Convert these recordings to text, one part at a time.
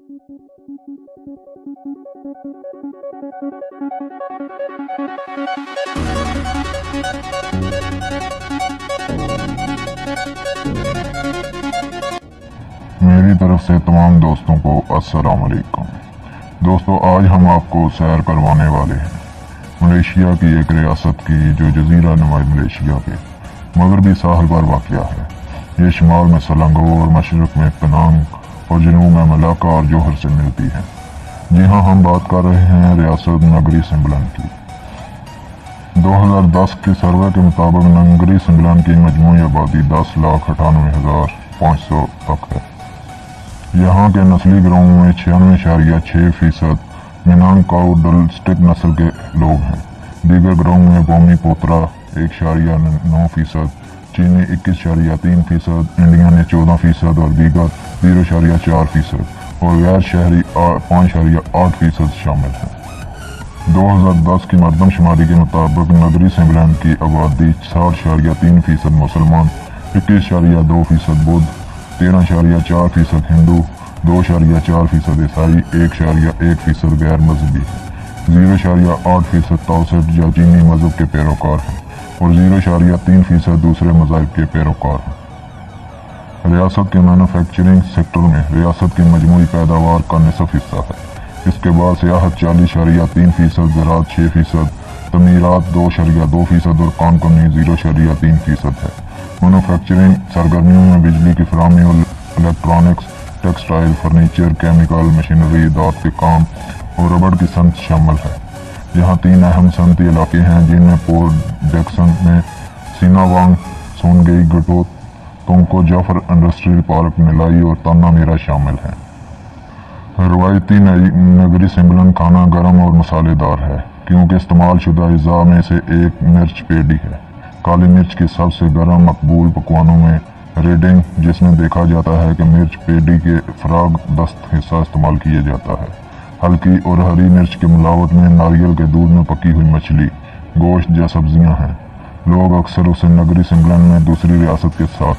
मेरी तरफ से तमाम दोस्तों को अस्सलाम वालेकुम। दोस्तों, आज हम आपको सैर करवाने वाले हैं मलेशिया की एक रियासत की जो जजीरा नुमा मलेशिया के मगरबी साहल पर वाक़या है। ये शुमाल में सलंगोर, मशरक़ में पेनांग और जनूब में मलाका और जोहर से मिलती है। जी हाँ, हम बात कर रहे हैं रियासत नगरी सिम्बलन की। 2010 के सर्वे के मुताबिक नगरी सिम्बलन की मजमूई आबादी 10,98,500 तक है। यहाँ के नस्ली गिरोह में 96.6% मिनांग काऊ डल स्टिक नस्ल के लोग हैं। दीगर गिरोह में बोमी पोतरा 1.9%, चीनी 21.3%, इंडियन 14% और दीगर 0.4% और गैर शहरी 5.8% शामिल हैं। 2010 की मरदमशुमारी के मुताबिक नगरी सिम्बलन की आबादी 60.3% मुसलमान, 21.2% बुद्ध, 13.4% हिंदू, 2.4% ईसाई, 1.1% गैर मजहबी है, 0.8% ताओसिस्ट या चीनी मजहब के पैरोकार हैं और 0.3% दूसरे मज़ाहिब के पैरोकार हैं। रियासत के मैन्युफैक्चरिंग सेक्टर में रियासत की मजमूई पैदावार का निसफ हिस्सा है। इसके बाद सियाहत 40.3%, ज़राअत 6%, तमीरात 2.2% और कानूनी 0.3% है। मैन्युफैक्चरिंग सरगर्मियों में बिजली की फराहमी और electronics, textile, furniture, chemical, machinery, दाँत के काम और रबड़ की सनत शामिल है। यहाँ 3 अहम सनती इलाके हैं जिनमें पोर्ट डेक्सन में सीनावांग, सोनगई, गटो, तोंको जाफर इंडस्ट्रियल पार्क, मिलाई और ताना मेरा शामिल है। रवायती नगरी सिम्बलन खाना गर्म और मसालेदार है क्योंकि इस्तेमाल शुदा अज़ा में से एक मिर्च पेडी है। काली मिर्च की सबसे गर्म मकबूल पकवानों में रेडिंग, जिसमें देखा जाता है कि मिर्च पेडी के फराग दस्त हिस्सा इस्तेमाल किया जाता है। हल्की और हरी मिर्च के मिलावट में नारियल के दूध में पकी हुई मछली, गोश्त या सब्जियां हैं। लोग अक्सर उसे नगरी सिम्बलन में दूसरी रियासत के साथ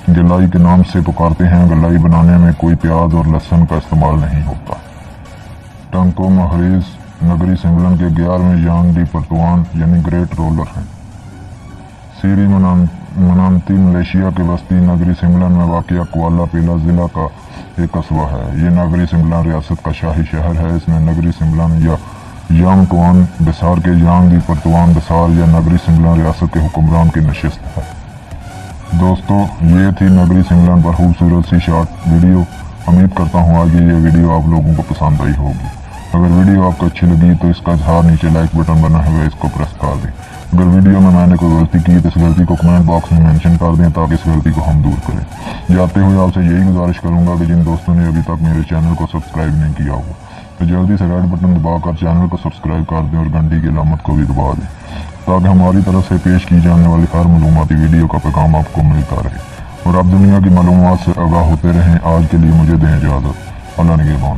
गलाई के नाम से पुकारते हैं। गलाई बनाने में कोई प्याज और लहसुन का इस्तेमाल नहीं होता। टंको महरीज नगरी सिम्बलन के 11वें यांग डी परतवान यानी ग्रेट रोलर हैं। सीरी मनांती मलेशिया के वस्ती नगरी सिम्बलन में वाक़िया कुआला पीला ज़िला का एक कस्बा है। ये नगरी सिम्बलन रियासत का शाही शहर है। इसमें नगरी सिम्बलन या यांग टुआन बिसार के यांग दी परतवान बिसार या नगरी सिम्बलन रियासत के हुक्मरान की नशिस्त है। दोस्तों, ये थी नगरी सिम्बलन पर खूबसूरत सी शॉर्ट वीडियो। उम्मीद करता हूँ आगे ये वीडियो आप लोगों को पसंद आई होगी। अगर वीडियो आपको अच्छी लगी तो इसका इजहार नीचे लाइक बटन बना हुआ है, इसको प्रेस कर दें। अगर वीडियो में मैंने कोई गलती की तो इस गलती को कमेंट बॉक्स में मेंशन कर दें ताकि इस गलती को हम दूर करें। जाते हुए आपसे यही गुजारिश करूंगा कि जिन दोस्तों ने अभी तक मेरे चैनल को सब्सक्राइब नहीं किया हो तो जल्दी से रेड बटन दबाकर चैनल को सब्सक्राइब कर दें और घंटी की अलामत को भी दबा दें ताकि हमारी तरफ से पेश की जाने वाली हर मालूमाती वीडियो का पैगाम आपको मिलता रहे और आप दुनिया की मालूमात से आगाह होते रहें। आज के लिए मुझे दें इजाज़त। अल्लाह निगहबान।